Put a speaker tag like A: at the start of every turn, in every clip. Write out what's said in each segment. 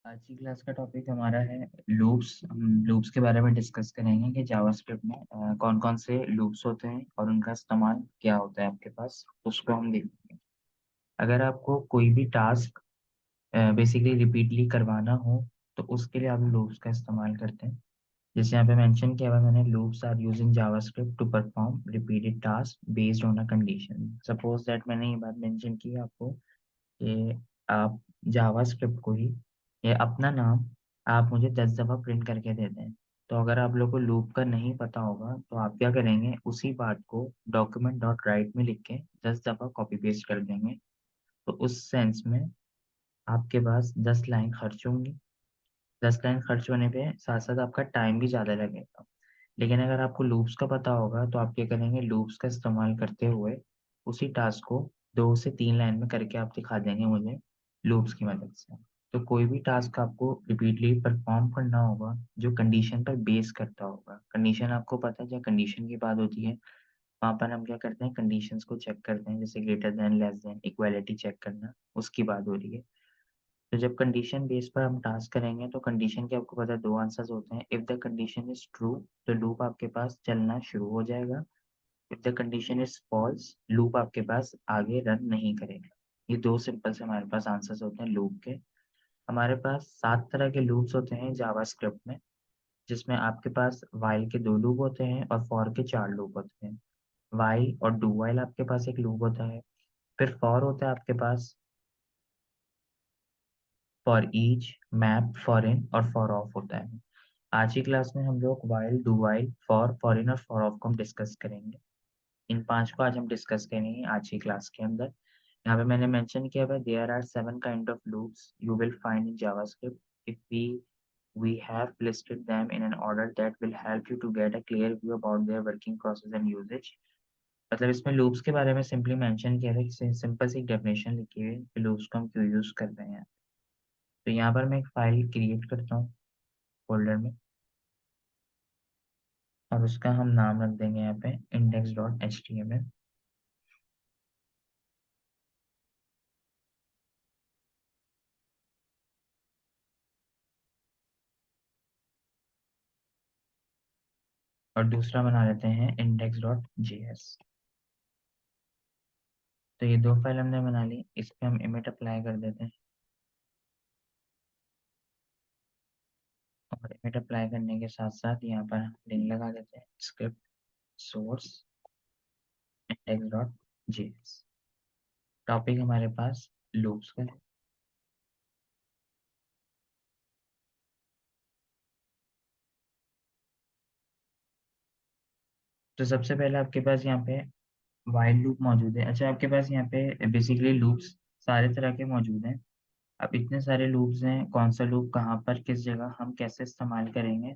A: आज की क्लास का टॉपिक हमारा है लूप्स। हम लूप्स के बारे में डिस्कस करेंगे कि जावास्क्रिप्ट में कौन कौन से लूप्स होते हैं और उनका इस्तेमाल क्या होता है आपके पास, उसको हम देखेंगे। अगर आपको कोई भी टास्क बेसिकली रिपीटली करवाना हो तो उसके लिए आप लूप्स का इस्तेमाल करते हैं। जैसे यहाँ पे मेंशन किया हुआ है मैंने, loops are use in JavaScript to perform repeated task based on a condition. Suppose that मैंने ये बात मेंशन की है आपको कि आप जावास्क्रिप्ट को ही या अपना नाम आप मुझे 10 दफ़ा प्रिंट करके दे दें। तो अगर आप लोग को लूप का नहीं पता होगा तो आप क्या करेंगे, उसी बात को डॉक्यूमेंट डॉट राइट में लिख के 10 दफ़ा कॉपी पेस्ट कर देंगे। तो उस सेंस में आपके पास 10 लाइन खर्च होंगी। 10 लाइन खर्च होने पे साथ-साथ आपका टाइम भी ज़्यादा लगेगा। लेकिन अगर आपको लूप्स का पता होगा तो आप क्या करेंगे, लूप्स का इस्तेमाल करते हुए उसी टास्क को 2 से 3 लाइन में करके आप दिखा देंगे मुझे लूप्स की मदद से। तो कोई भी टास्क आपको रिपीटली परफॉर्म करना होगा जो कंडीशन पर बेस करता होगा। कंडीशन आपको पता है, जब कंडीशन की बात होती है वहाँ पर हम क्या करते हैं, कंडीशंस को चेक करते हैं, जैसे greater than, less than, equality check करना, उसकी बात हो रही है। तो जब कंडीशन बेस पर हम टास्क करेंगे तो कंडीशन के आपको पता है 2 आंसर्स होते हैं। If the condition is true तो लूप आपके पास चलना शुरू हो जाएगा। If the condition is false, loop आपके पास आगे रन नहीं करेगा। ये 2 सिंपल से हमारे पास आंसर्स होते हैं लूप के। हमारे पास 7 तरह के लूप्स होते हैं जावास्क्रिप्ट में, जिसमें आपके पास व्हाइल के 2 लूप होते हैं और फॉर के 4 लूप होते हैं। व्हाइल और डू व्हाइल आपके पास एक लूप होता है। फिर फॉर होता है आपके पास, for each, map, for in और फॉर ऑफ होता है। आज की क्लास में हम लोग while, do while, for, for in और फॉर ऑफ को हम डिस्कस करेंगे। इन 5 को आज हम डिस्कस करेंगे आज की क्लास के अंदर। यहाँ पे मैंने मेंशन किया हुआ है, there are 7 kind of loops you will find in JavaScript. If we have listed them in an order that will help you to get a clear view about their working process and usage। मतलब इसमें loops के बारे में simply mention किया है कि simple सी definition लिखी हुई है कि लूप्स को हम क्यों यूज कर रहे हैं। तो यहाँ पर मैं एक फाइल क्रिएट करता हूँ फोल्डर में, और उसका हम नाम रख देंगे यहाँ पे index.html। और दूसरा बना लेते हैं index.js। तो ये 2 फाइल हमने बना ली, इस पे हम इमेज अप्लाई कर देते हैं। और इमेज अप्लाई करने के साथ साथ यहाँ पर हम लिंक लगा देते हैं, स्क्रिप्ट सोर्स index.js। टॉपिक हमारे पास लूप्स का है। तो सबसे पहले आपके पास यहाँ पे व्हाइल लूप मौजूद है। अच्छा, आपके पास यहाँ पे बेसिकली लूप्स सारे तरह के मौजूद हैं। अब इतने सारे लूप्स हैं, कौन सा लूप कहाँ पर किस जगह हम कैसे इस्तेमाल करेंगे।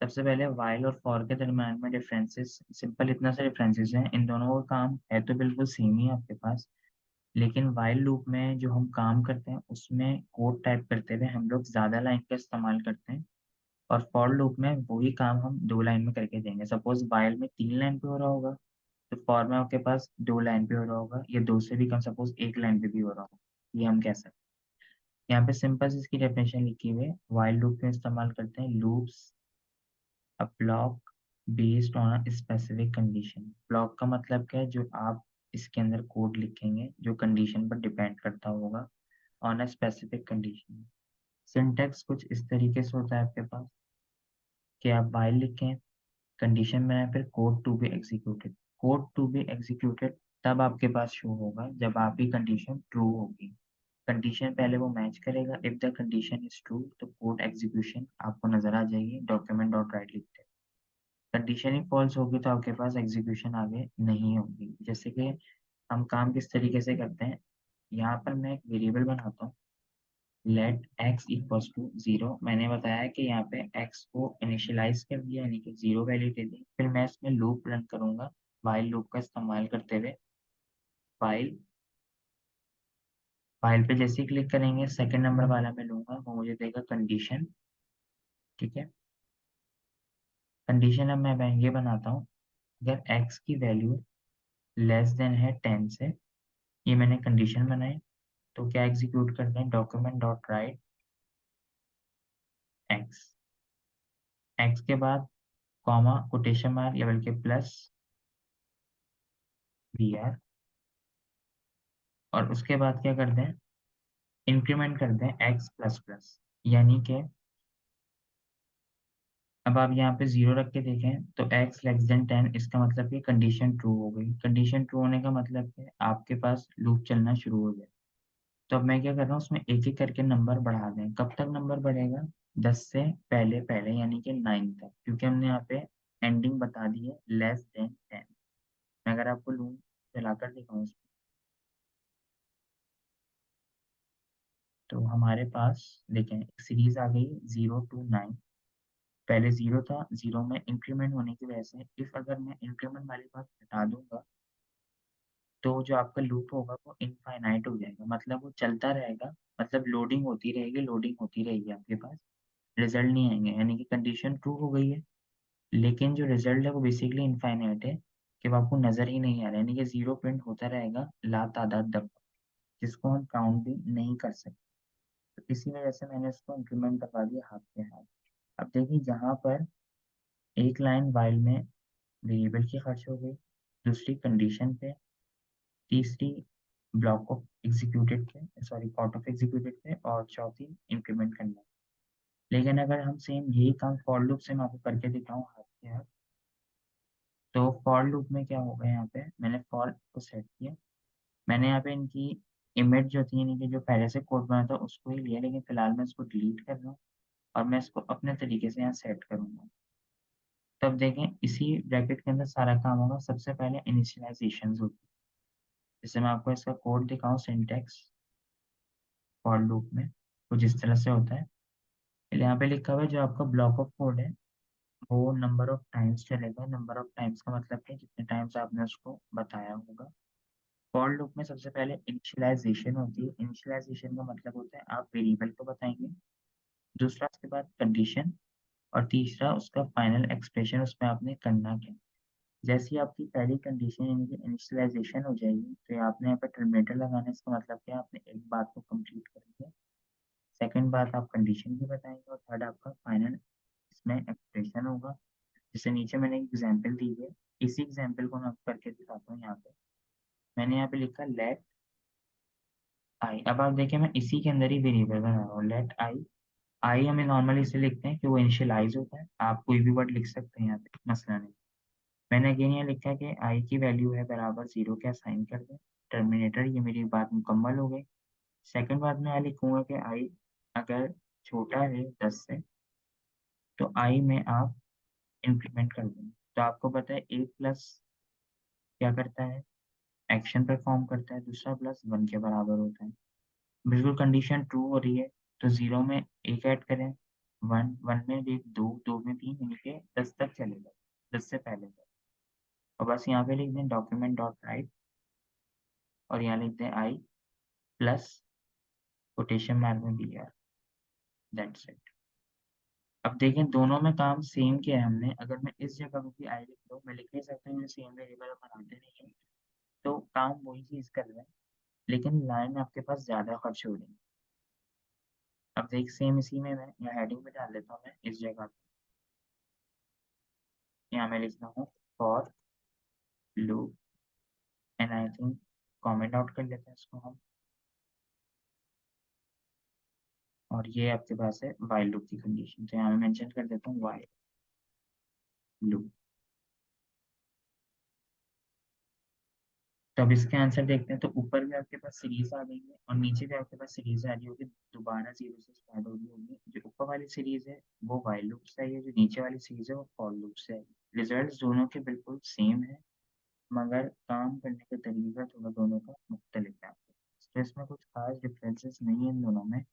A: सबसे पहले व्हाइल और फॉर के दरम्यान में डिफरेंसेस, सिंपल इतना सा डिफरेंसेस हैं। इन दोनों का काम है तो बिल्कुल सेम ही है आपके पास, लेकिन व्हाइल लूप में जो हम काम करते हैं उसमें कोड टाइप करते हुए हम लोग ज़्यादा लाइन का इस्तेमाल करते हैं, और फॉर लूप में वही काम हम 2 लाइन में करके देंगे। सपोज व्हाइल में 3 लाइन पे हो रहा होगा तो फॉर में आपके पास 2 लाइन पे हो रहा होगा, या 2 से भी कम, सपोज 1 लाइन पे भी हो रहा होगा। ये हम कह सकते हैं। यहाँ पे सिंपल से इसकी डेफिनेशन लिखी हुई है, व्हाइल लूप में इस्तेमाल करते हैं loops a block based on a specific condition. Block का मतलब क्या है, जो आप इसके अंदर कोड लिखेंगे जो कंडीशन पर डिपेंड करता होगा, on a specific condition. Syntax कुछ इस तरीके से होता है आपके पास कि आप व्हाइल लिखें, कंडीशन बनाए, फिर code to be executed. Code to be executed तब आपके पास शो होगा जब आपकी कंडीशन ट्रू होगी। कंडीशन पहले वो मैच करेगा। If the condition is true तो कोड एग्जीक्यूशन आपको नजर आ जाएगी डॉक्यूमेंट डॉट राइट लिखते। कंडीशन ही फॉल्स होगी तो आपके पास एग्जीक्यूशन आगे नहीं होगी। जैसे कि हम काम किस तरीके से करते हैं, यहाँ पर मैं एक वेरिएबल बनाता हूँ, लेट एक्स इक्वल्स टू 0। मैंने बताया कि यहाँ पे एक्स को इनिशियलाइज कर दिया, यानी कि 0 वैल्यू दे दी। फिर मैं इसमें लूप रन करूंगा व्हाइल लूप का इस्तेमाल करते हुए। व्हाइल फाइल पे जैसे ही क्लिक करेंगे, सेकंड नंबर वाला मैं लूंगा, वो मुझे देगा कंडीशन। ठीक है, कंडीशन अब मैं ये बनाता हूँ, अगर x की वैल्यू लेस देन है 10 से, ये मैंने कंडीशन बनाई, तो क्या एग्जीक्यूट करते हैं, document dot right x, x के बाद कॉमा कोटेशन मार्क या बल्कि प्लस बी आर, और उसके बाद क्या करते हैं, इंक्रीमेंट करते हैं एक्स प्लस प्लस, यानी कि अब आप यहाँ पे जीरो रख के देखें तो x लेस देन 10, इसका मतलब कि कंडीशन ट्रू हो गई। कंडीशन ट्रू होने का मतलब है आपके पास लूप चलना शुरू हो जाए। तो अब मैं क्या कर रहा हूँ, उसमें एक एक करके नंबर बढ़ा दें। कब तक नंबर बढ़ेगा, 10 से पहले पहले यानी कि 9 तक, क्योंकि हमने यहाँ पे एंडिंग बता दी है लेस देन 10। मैं अगर आपको लूप चलाकर दिखाऊँ इसमें, तो हमारे पास देखें एक सीरीज आ गई 0 to 9। पहले जीरो था, जीरो में इंक्रीमेंट होने की वजह से इफ अगर मैं इंक्रीमेंट वाली बात हटा दूंगा तो जो आपका लूप होगा वो इनफाइनाइट हो जाएगा, मतलब वो चलता रहेगा, मतलब लोडिंग होती रहेगी, लोडिंग होती रहेगी, आपके पास रिजल्ट नहीं आएंगे, यानी कि कंडीशन ट्रू हो गई है, लेकिन जो रिजल्ट है वो बेसिकली इनफाइनाइट है, कि वो आपको नजर ही नहीं आ रहा है, यानी कि जीरो प्रिंट होता रहेगा लातादाद दफा, जिसको हम काउंट भी नहीं कर सकते। तो इसी वजह से मैंने इसको इंक्रीमेंट करवा दिया हाथ के हाथ। अब देखिए यहाँ पर एक लाइन वाइल में वेरिएबल की खर्च हो गई, दूसरी कंडीशन पे, तीसरी ब्लॉक ऑफ एग्जीक्यूटेड पे, सॉरी पार्ट ऑफ एग्जीक्यूटेड पे, और चौथी इंक्रीमेंट करना। लेकिन अगर हम सेम यही काम फॉर लूप से मैं आपको करके दिखाऊं हाथ के हाथ, तो फॉर लूप में क्या होगा, यहाँ पे मैंने फॉर को सेट किया, मैंने यहाँ पे इनकी इमेज जो थी, यानी कि जो पहले से कोड बना था उसको ही लिया, लेकिन फिलहाल मैं इसको डिलीट कर रहा हूँ और मैं इसको अपने तरीके से यहाँ सेट करूंगा। तब देखें इसी ब्रैकेट के अंदर सारा काम होगा। सबसे पहले इनिशियलाइजेशन होती है, जैसे मैं आपको इसका कोड दिखाऊं, सिंटेक्स फॉर लूप में कुछ इस तरह से होता है। यहाँ पे लिखा हुआ है जो आपका ब्लॉक ऑफ कोड है वो नंबर ऑफ टाइम्स चलेगा। नंबर ऑफ टाइम्स का मतलब है जितने टाइम्स आपने उसको बताया होगा। फॉर लूप में सबसे पहले इनिशियलाइजेशन होती है। इनिशियलाइजेशन का मतलब होता है आप वेरिएबल को बताएंगे, दूसरा उसके बाद कंडीशन, और तीसरा उसका फाइनल एक्सप्रेशन, उसमें आपने करना क्या। जैसी आपकी पहली कंडीशन यानी कि इनिशियलाइजेशन हो जाएगी तो आपने यहाँ पे टर्मिनेटर लगाना है, इसका मतलब क्या, आपने एक बात को कंप्लीट कर दिया। सेकंड बात आप कंडीशन की बताएंगे, और थर्ड आपका फाइनल इसमें एक्सप्रेशन होगा। जैसे नीचे मैंने एक एग्जांपल दी है, इसी एग्जांपल को मैं आपको करके दिखाता हूँ। यहाँ पे मैंने यहाँ पे लिखा लेट आई। अब आप देखें मैं इसी के अंदर ही वेरिएबल बना रहा हूँ, लेट आई। आई हमें नॉर्मली इसे लिखते हैं कि वो इनिशियलाइज होता है, आप कोई भी वर्ड लिख सकते हैं यहाँ पे, मसला नहीं। मैंने अगेन यहाँ लिखा कि आई की वैल्यू है बराबर जीरो के असाइन कर दें, टर्मिनेटर, ये मेरी बात मुकम्मल हो गई। सेकंड बात मैं यहाँ लिखूंगा कि आई अगर छोटा है 10 से तो आई में आप इंक्रीमेंट कर दें। तो आपको पता है एक प्लस क्या करता है, एक्शन परफॉर्म करता है, दूसरा प्लस 1 के बराबर होता है। बिल्कुल कंडीशन ट्रू हो रही है तो जीरो में एक ऐड करें, वन, वन में एक, दो, दो में तीन, यानी कि 10 तक चलेगा, 10 से पहले तक। और बस यहाँ पे लिख दें डॉक्यूमेंट डॉट राइट, और यहाँ लिख दें आई प्लस कोटेशन मार्क में बी आर, दैट्स इट। अब देखें दोनों में काम सेम किया है हमने। अगर मैं इस जगह पे भी आई लिख दूँ, मैं लिख नहीं सकता हूँ सेम वेरिएबल बनाते नहीं है, तो काम वही चीज़ कर रहे हैं, लेकिन लाइन आपके पास ज़्यादा खर्च हो रही है। अब देख सेम इसी में मैं यहाँ हेडिंग पे डाल देता हूँ, मैं इस जगह पे यहाँ मैं लिखता हूँ for loop, and I think comment out कर लेते हैं इसको हम, और ये आपके पास है वाइल लूप की कंडीशन, तो यहाँ मैं मेंशन कर देता हूँ वाइल लूप। तो अब इसके आंसर देखते हैं, तो ऊपर भी आपके पास सीरीज आ गई है और नीचे भी आपके पास सीरीज आ रही होगी, दोबारा जीरो से स्टार्ट हो रही होगी। जो ऊपर वाली सीरीज है वो वाइल लूप से आई है, जो नीचे वाली सीरीज है वो फॉर लूप से आई है। रिजल्ट दोनों के बिल्कुल सेम है, मगर काम करने का तरीका थोड़ा दोनों का मुख्तलिफ है। तो इसमें कुछ खास डिफरेंसेस नहीं है इन दोनों में।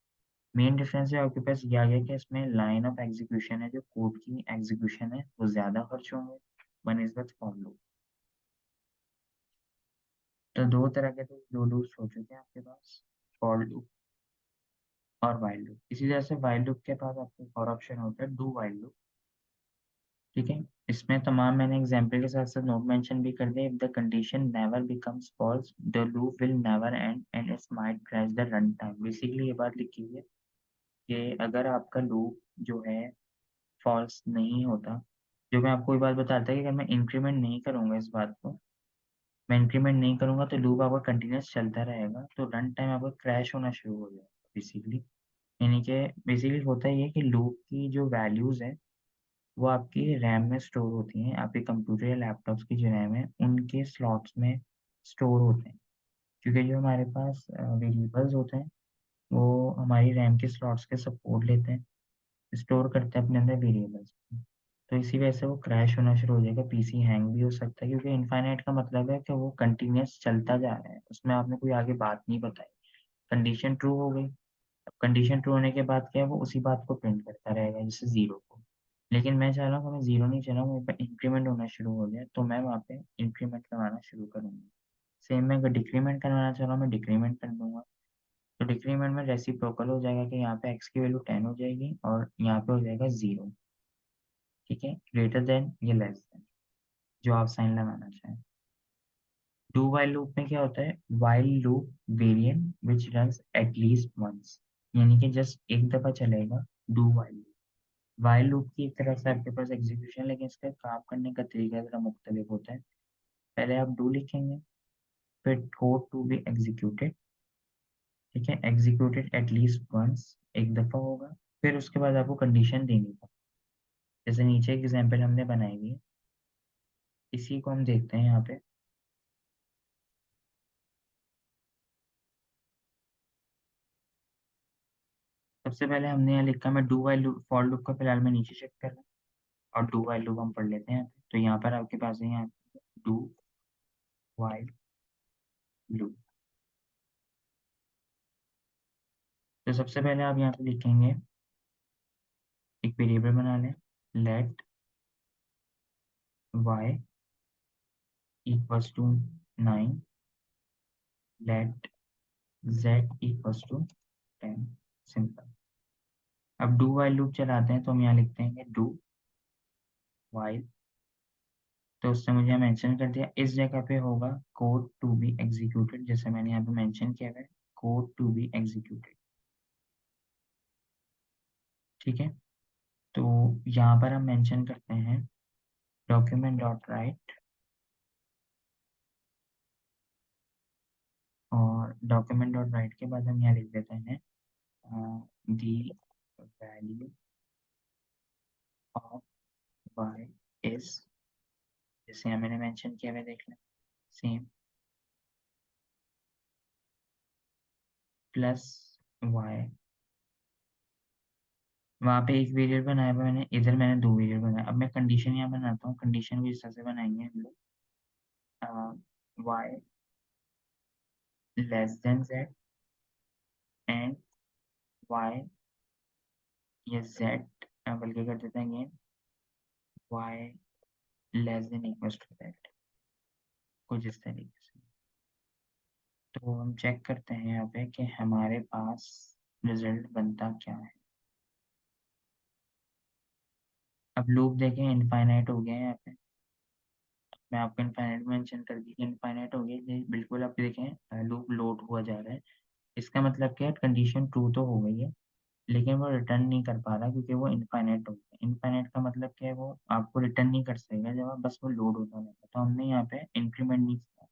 A: मेन डिफरेंस है आपके पास ये आ गया कि इसमें लाइन ऑफ एग्जीक्यूशन है, जो कोड की एग्जीक्यूशन है वो ज़्यादा खर्च होंगे बनिस्बत फॉर लूप। तो दो तरह के तो दो लूप्स हो चुके हैं आपके पास, फॉर लूप और वाइल लूप। इसी तरह से वाइल लूप के पास आपको एक और ऑप्शन होता है, डू वाइल लूप। ठीक है, इसमें तमाम मैंने एग्जांपल के साथ साथ नोट मेंशन भी कर दिया। If the condition never becomes false the loop will never end and it's might crash the run time. Basically ये बात लिखी हुई है कि अगर आपका लूप जो है फॉल्स नहीं होता। जो मैं आपको एक बात बता रहा था कि अगर मैं इंक्रीमेंट नहीं करूँगा इस बात को, मैं इंक्रीमेंट नहीं करूँगा तो लूप आपका कंटीन्यूअस चलता रहेगा, तो रन टाइम आपका क्रैश होना शुरू हो जाएगा बेसिकली। यानी कि बेसिकली होता ये है कि लूप की जो वैल्यूज़ हैं, वो आपकी रैम में स्टोर होती हैं, आपके कंप्यूटर या लैपटॉप्स की जो रैम है, उनके स्लॉट्स में स्टोर होते हैं। क्योंकि जो हमारे पास वेरिएबल्स होते हैं, वो हमारी रैम के स्लॉट्स के सपोर्ट लेते हैं, स्टोर करते हैं अपने अंदर वेरिएबल्स। तो इसी वजह से वो क्रैश होना शुरू हो जाएगा, पीसी हैंग भी हो सकता है क्योंकि इनफाइनाइट का मतलब है कि वो कंटीन्यूअस चलता जा रहा है, उसमें आपने कोई आगे बात नहीं बताई। कंडीशन ट्रू हो गई, अब कंडीशन ट्रू होने के बाद क्या है, वो उसी बात को प्रिंट करता रहेगा जैसे 0 को। लेकिन मैं चाह रहा हूँ कि मैं 0 नहीं चाह रहा हूँ, मेरे पे इंक्रीमेंट होना शुरू हो गया, तो मैं वहाँ पे इंक्रीमेंट करवाना शुरू करूँगा। सेम मैं अगर डिक्रीमेंट करवाना चाह रहा हूँ, मैं डिक्रीमेंट कर दूँगा। तो डिक्रीमेंट में रेसिप्रोकल हो जाएगा कि यहाँ पे x की वैल्यू 10 हो जाएगी और यहाँ पे हो जाएगा 0, ठीक है? ग्रेटर देन या लेस देन, जो आप साइन लगाना चाहें। डू व्हाइल लूप में क्या होता है? While loop variant which runs at least once, यानी कि जस्ट एक दफ़ा चलेगा do while loop. While loop की एक तरह से आपके पास एग्जीक्यूशन, लेकिन इसका काम करने का तरीका ज़रा मुख्तलिफ होता है। पहले आप डू लिखेंगे, फिर कोड टू बी एग्जीक्यूटेड, ठीक है? एग्जीक्यूटेड एट लीस्ट वंस, एक दफ़ा होगा, फिर उसके बाद आपको कंडीशन देनी है। जैसे नीचे एग्जांपल हमने बनाई हुई है, इसी को हम देखते हैं यहाँ पे। सबसे पहले हमने यहाँ लिखा, मैं do while loop for loop का फिलहाल मैं नीचे चेक कर रहा हूँ और डू व्हाइल लूप हम पढ़ लेते हैं। तो यहाँ पर आपके पास है, यहाँ डू व्हाइल लूप। तो सबसे पहले आप यहाँ पे लिखेंगे, एक वेरिएबल बना लें, let y equals to 9, let z equals to 10, simple. अब डू व्हाइल लूप चलाते हैं तो हम यहाँ लिखते हैं डू व्हाइल, तो उससे मुझे मेंशन कर दिया, इस जगह पे होगा कोड टू बी एग्जीक्यूटेड, जैसे मैंने यहाँ पे मेंशन किया है, कोड टू बी एग्जीक्यूटेड, ठीक है? तो यहाँ पर हम मेंशन करते हैं डॉक्यूमेंट डॉट राइट, और डॉक्यूमेंट डॉट राइट के बाद हम यहाँ लिख देते हैं दी वैल्यू ऑफ y इज, जैसे यहाँ मैंने मेंशन किया हुआ देख लें, सेम प्लस y। वहाँ पे एक वेरिएबल बनाया हुआ मैंने, इधर मैंने दो वेरिएबल बनाया। अब मैं कंडीशन यहाँ बनाता हूँ, कंडीशन भी इस तरह से बनाएंगे हम लोग, y less than z and y या z, बल्कि कर देते हैं again y less than equals to z, कुछ इस तरीके से। तो हम चेक करते हैं यहाँ पे कि हमारे पास रिजल्ट बनता क्या है। अब लूप देखें इनफाइनाइट हो गया है यहाँ पे, मैं आपको इनफाइनाइट मेंशन कर दी, इनफाइनाइट हो गया ये बिल्कुल। आप देखें लूप लोड हुआ जा रहा है, इसका मतलब क्या है, कंडीशन ट्रू तो हो गई है लेकिन वो रिटर्न नहीं कर पा रहा क्योंकि वो इनफाइनाइट हो गया। इनफाइनाइट का मतलब क्या है, वो आपको रिटर्न नहीं कर सकेगा जब आप बस वो लोड होता रहेगा। तो हमने यहाँ पे इंक्रीमेंट नहीं किया।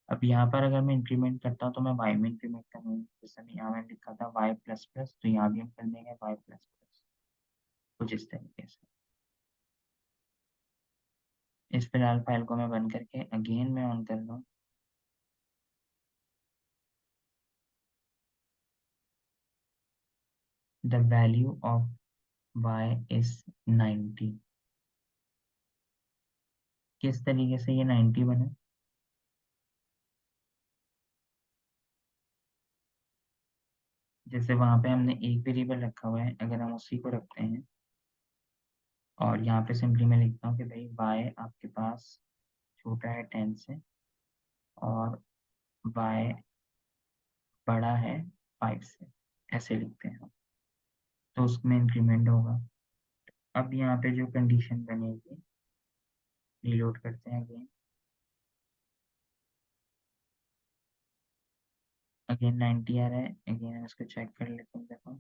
A: अब यहाँ पर अगर मैं इंक्रीमेंट करता हूँ तो मैं वाई में इंक्रीमेंट करूँगा, जैसे मैं यहाँ मैंने लिखा था वाई प्लस प्लस, तो यहाँ भी हम कर देंगे वाई प्लस प्लस, कुछ इस तरीके से। इस फिलहाल फाइल को मैं बंद करके अगेन मैं ऑन कर रहा हूँ। The value of y is 90। किस तरीके से ये 90 बने? जैसे वहां पे हमने एक वेरिएबल रखा हुआ है, अगर हम उसी को रखते हैं और यहाँ पे सिंपली मैं लिखता हूँ कि भाई y आपके पास छोटा है 10 से और y बड़ा है 5 से, ऐसे लिखते हैं हम, तो उसमें इंक्रीमेंट होगा। अब यहाँ पे जो कंडीशन बनेगी, रीलोड करते हैं अगेन, अगेन 90 आ रहा है, अगेन हम इसको चेक कर लेते हैं, देखो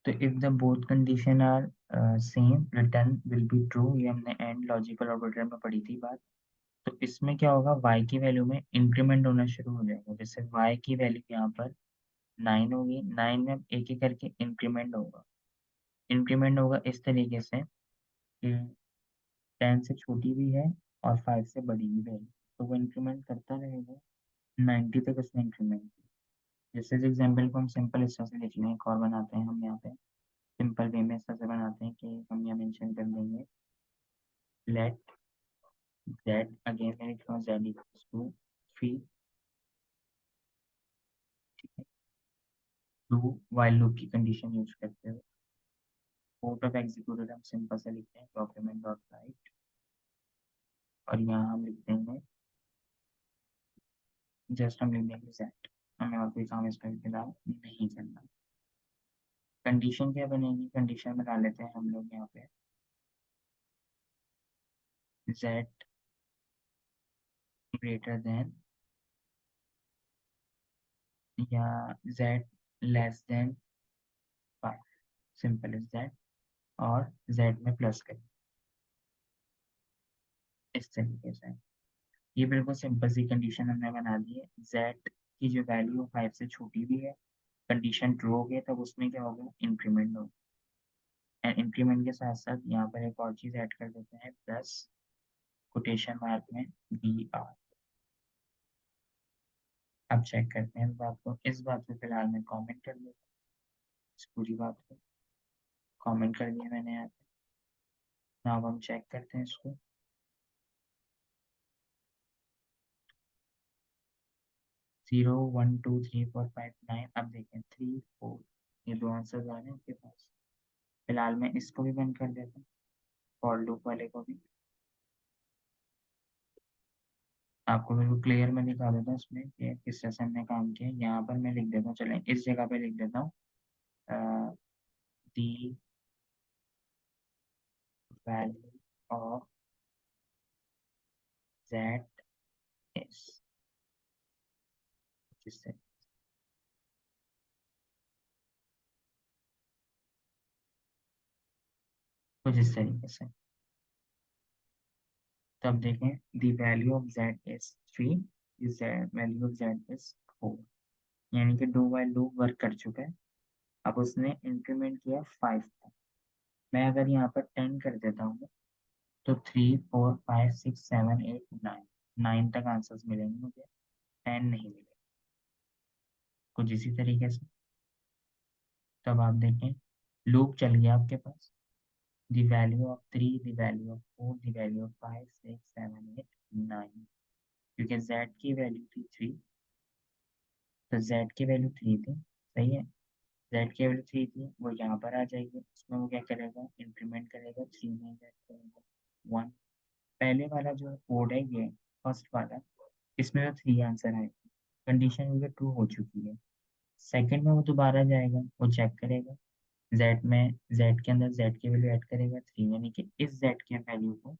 A: तो if the both condition are same return will be true, ये हमने एंड लॉजिकल ऑपरेटर में पढ़ी थी बात। तो इसमें क्या होगा, y की वैल्यू में इंक्रीमेंट होना शुरू हो जाएगा। जैसे y की वैल्यू यहाँ पर 9 होगी, 9 में एक एक करके इंक्रीमेंट होगा। इंक्रीमेंट होगा इस तरीके से कि 10 से छोटी भी है और 5 से बड़ी भी है, तो वो इंक्रीमेंट करता रहेगा 90 तक उसने इंक्रीमेंट किया। जैसे इस एग्जाम्पल को हम सिंपल इस तरह से लिख लें, एक और बनाते हैं हम यहाँ पे सिंपल वे में इस तरह से बनाते हैं कि हम यहाँ मेंशन कर देंगे लेट z, अगेन मैं लिख रहा हूँ z equals to 3 to while loop की कंडीशन यूज करते हुए कोड ऑफ एग्जीक्यूटेड हम सिंपल से लिखते हैं डॉक्यूमेंट डॉट राइट, और यहाँ हम लिख देंगे जस्ट हम लिख देंगे z। हमें और कोई काम इसमें फिलहाल नहीं करना। कंडीशन क्या बनेगी, कंडीशन बना लेते हैं हम लोग यहाँ पे z ग्रेटर देन या z less than 5, simple is that, और z में प्लस करें इस तरीके से। ये बिल्कुल सिंपल सी कंडीशन हमने बना दी है। z की जो वैल्यू 5 से छोटी भी है, कंडीशन ट्रू हो गया तब उसमें क्या होगा, इंक्रीमेंट होगा। एंड इंक्रीमेंट के साथ साथ यहाँ पर एक और चीज़ ऐड कर देते हैं प्लस कोटेशन मार्क में बी आर। अब चेक करते हैं इस बात को, इस बात को फिलहाल मैं कमेंट कर देता हूँ, इस पूरी बात को कमेंट कर दिया मैंने यहाँ पे। now अब हम चेक करते हैं इसको, 0 1 2 3 4 5 9। अब देखें 3 4, ये दो आंसर आ रहे हैं आपके पास। फिलहाल मैं इसको भी बंद कर देता हूँ, फॉर लूप वाले को भी। आपको बिल्कुल क्लियर मैं दिखा देता हूँ इसमें कि किस तरह से हमने काम किया। यहाँ पर मैं लिख देता हूँ, चलें इस जगह पे लिख देता हूँ the value of z is, जिससे कुछ इस तरीके से। तब देखें the value of z is 3, is value of z is 4, यानी कि दो वाइल लूप वर्क कर चुका है। अब उसने इंक्रीमेंट किया 5 तक। मैं अगर यहाँ पर 10 कर देता हूँ तो 3 4 5 6 7 8 9, 9 तक आंसर्स मिलेंगे मुझे, 10 नहीं मिलेगा। कुछ इसी तरीके से। तब आप देखें लूप चल गया आपके पास, the value of 3, the value of 4, the value of 5 6 7 8 9, क्योंकि z की वैल्यू थी 3, तो z की वैल्यू 3 थी, सही है। z की वैल्यू 3 थी, वो यहाँ पर आ जाएगी, उसमें वो क्या करेगा, इंक्रीमेंट करेगा 3 में z करेगा 1। पहले वाला जो कोड है ये फर्स्ट वाला, इसमें तो 3 आंसर आए, कंडीशन ये ट्रू हो चुकी है। सेकंड में वो दोबारा जाएगा, वो चेक करेगा z में, z के अंदर z की वैल्यू ऐड करेगा 3, यानी कि इस z की वैल्यू को,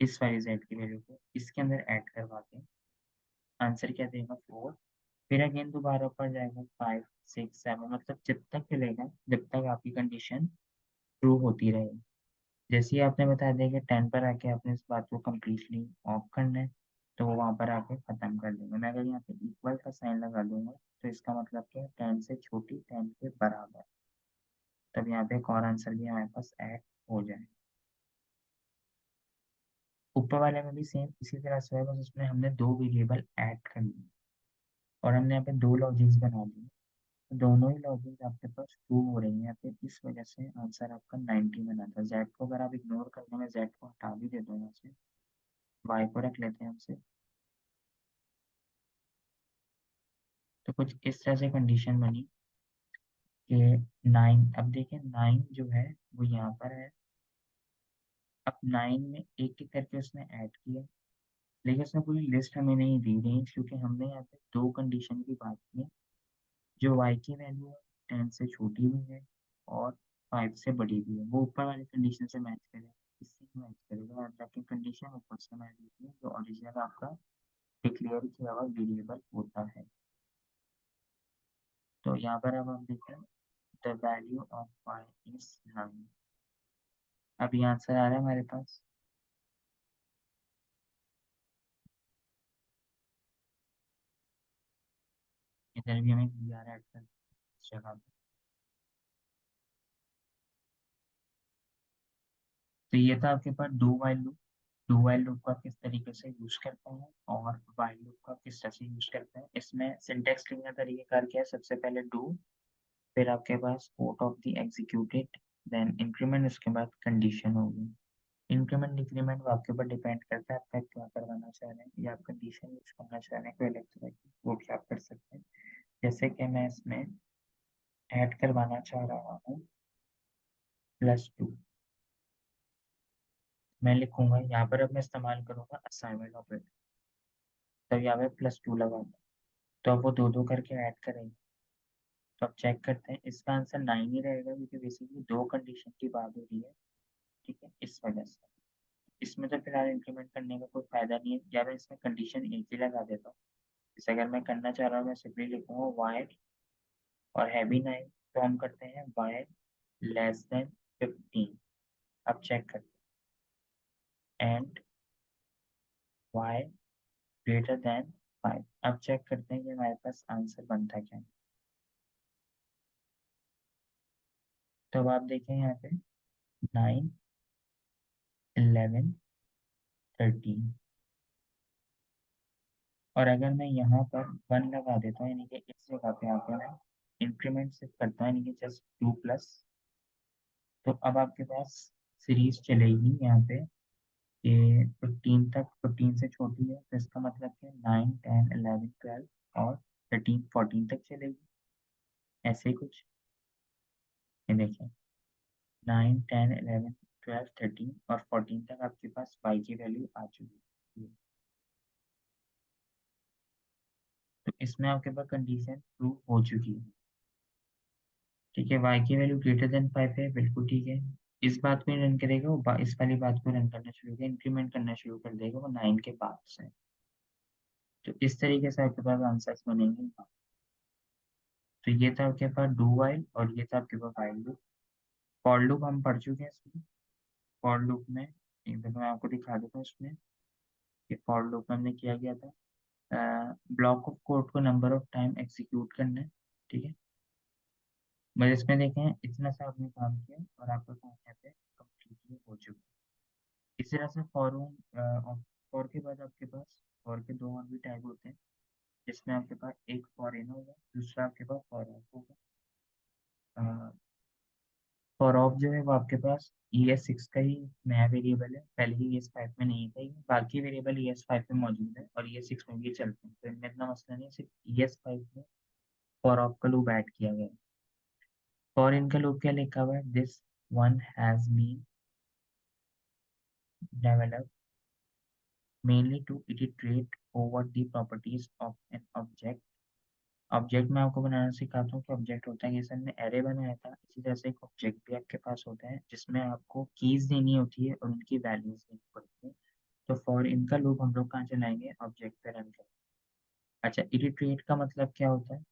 A: इस वाली z की वैल्यू को इसके अंदर ऐड करवा के आंसर क्या देगा 4। फिर अगेन दोबारा ऊपर जाएगा 5 6 7, मतलब जब तक चलेगा जब तक आपकी कंडीशन ट्रू होती रहेगी। जैसे ही आपने बता दिया कि 10 पर आके आपने इस बात को कम्प्लीटली ऑफ करना है, तो वो वहाँ पर आके ख़त्म कर देंगे। मैं अगर यहाँ पे इक्वल का साइन लगा दूंगा तो इसका मतलब क्या है, 10 से छोटी 10 के बराबर, तब यहाँ पे एक और आंसर भी हमारे पास ऐड हो जाए। ऊपर वाले में भी सेम इसी तरह से है, बस उसमें हमने दो वेरिएबल ऐड कर लिए और हमने यहाँ पे दो लॉजिक्स बना दिए, तो दोनों ही लॉजिक्स आपके पास ट्रू हो रही हैं यहाँ पे। इस वजह से आंसर आपका 90 में आता है। जेड को अगर आप इग्नोर कर दें, मैं जेड को हटा भी देता हूँ यहाँ से, वाई को रख लेते हैं हमसे, तो कुछ इस तरह से कंडीशन बनी कि 9, अब देखें 9 जो है वो यहाँ पर है। अब 9 में एक एक करके उसने ऐड किया, लेकिन उसने पूरी लिस्ट हमें नहीं दी रेंज, क्योंकि हमने यहाँ पे दो कंडीशन की बात की है, जो y की वैल्यू है 10 से छोटी भी है और 5 से बड़ी भी है, वो ऊपर वाली कंडीशन से मैच करेगा, इससे मैच करेगा, याद रखें कंडीशन ऊपर से मैच होती है जो ओरिजिनल आपका डिक्लेयर किया हुआ वेरिएबल होता है। तो यहाँ पर अब हम देखते हैं the value of y is 9। अब ये आंसर आ रहा है हमारे पास। इधर भी हमें दिया रहा है इस जगह पे। तो ये था आपके पास do while loop. Do while loop को आप किस तरीके से यूज करते हैं और वाइल लूप को आप किस तरह से यूज करते हैं। इसमें सिंटेक्स लिखने का तरीकाकार क्या है, सबसे पहले डू, फिर आपके पास code of the executed, then increment, उसके बाद कंडीशन होगी। इंक्रीमेंट डिक्रीमेंट वो आपके ऊपर डिपेंड करता है आपका क्या करवाना चाह रहे हैं, या आप कंडीशन यूज करना चाह रहे हैं कोई अलग तरह की, वो भी आप कर सकते हैं। जैसे कि मैं इसमें ऐड करवाना चाह रहा हूँ +2। मैं लिखूंगा यहाँ पर, अब मैं इस्तेमाल करूंगा असाइनमेंट ऑपरेटर। तब यहाँ पे +2 लगाऊंगा, तो अब वो दो दो करके ऐड करेंगे। तो अब चेक करते हैं, इसका आंसर 9 ही रहेगा क्योंकि बेसिकली दो कंडीशन की बात हो रही है। ठीक है, इस वजह से इसमें तो फिलहाल इंक्रीमेंट करने का कोई फायदा नहीं है, या मैं इसमें कंडीशन एक ही लगा देता हूँ। जैसे अगर मैं करना चाह रहा हूँ, मैं सिंपली लिखूंगा वाई और हैवी 9, तो हम करते हैं वाई <15। अब चेक करते हैं एंड वाई <5। अब चेक करते हैं कि हमारे पास आंसर बनता क्या है। तो अब आप देखें यहाँ पे 9, 11, 13, और अगर मैं यहाँ पर 1 लगा देता हूँ, यानी कि इस जगह पे आके मैं इंक्रीमेंट सिर्फ करता हूँ, यानी कि जस्ट 2+, तो अब आपके पास सीरीज चलेगी यहाँ पे कि 15 तक, 15 से छोटी है, तो इसका मतलब कि 9, 10, 11, 12 और 13, 14 तक चलेगी, ऐसे ही कुछ। ये देखिए 9, 10, 11, 12, 13 और 14 तक आपके पास y की वैल्यू आ चुकी है। तो इसमें आपके पास कंडीशन प्रूव हो चुकी है। ठीक है, y की वैल्यू >5 है, बिल्कुल ठीक है। इस बात को रन करेगा वो, इस वाली बात को रन करना शुरू करेगा, इंक्रीमेंट करना शुरू कर देगा वो 9 के बाद से। तो इस तरीके से आपके पास आंसर्स बनेंगे। तो ये था आपके पास डू वाइल और ये था आपके पास वाइल लूप। फॉर लूप हम पढ़ चुके हैं इसमें। फॉर लूप में एक दफा मैं आपको दिखा देता हूँ इसमें कि फॉर लूप में हमने किया गया था, ब्लॉक ऑफ कोड को नंबर ऑफ टाइम एग्जीक्यूट करना है। ठीक है, बस इसमें देखें इतना सा आपने काम किया और आपका काम यहाँ पे कम्प्लीटली हो चुका है। इसी तरह से फॉर के बाद आपके पास फॉर के दो और भी टाइप होते हैं, जिसमें आपके पास एक फॉर इन होगा, दूसरा आपके पास फॉर ऑफ होगा। फॉर ऑफ जो है वो आपके पास ES6 का ही नया वेरिएबल है, पहले ही ES5 में नहीं था ये। बाकी वेरिएबल ES5 में मौजूद है और ES6 में भी चलते हैं, तो इनमें इतना मसला नहीं है, सिर्फ ES5 में फॉर ऑफ का लूप ऐड किया गया है। फॉर इन का लूप क्या लिखा हुआ है, this one has been developed mainly to iterate over the properties of an object। Object मैं आपको बनाना सिखाता हूँ कि ऑब्जेक्ट होता है, जैसे हमने एरे बनाया था इसी तरह से एक ऑब्जेक्ट भी आपके पास होता है जिसमें आपको कीज देनी होती है और उनकी वैल्यूज देनी पड़ती है। तो फॉर इनका लूप हम लोग कहाँ चलाएंगे, ऑब्जेक्ट पे रन करेंगे। अच्छा, इटरेट का मतलब क्या होता है,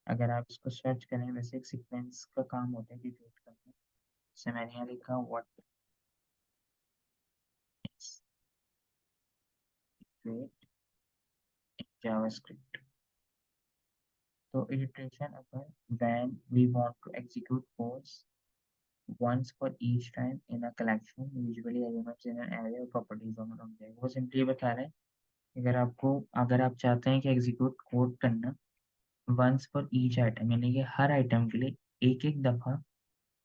A: अगर आप इसको सर्च करें, वैसे एक सीक्वेंस का काम होता है इटरेट करना। जैसे मैंने यहाँ लिखा what is iterate in JavaScript. तो इटरेशन अगर when we want to execute codes once for each time in a collection usually elements in an array of properties of an object। वो सिंपली बता रहे हैं कि अगर आप चाहते हैं कि एग्जीक्यूट कोड करना वंस फॉर ईच आइटम, यानी कि हर आइटम के लिए एक एक दफ़ा,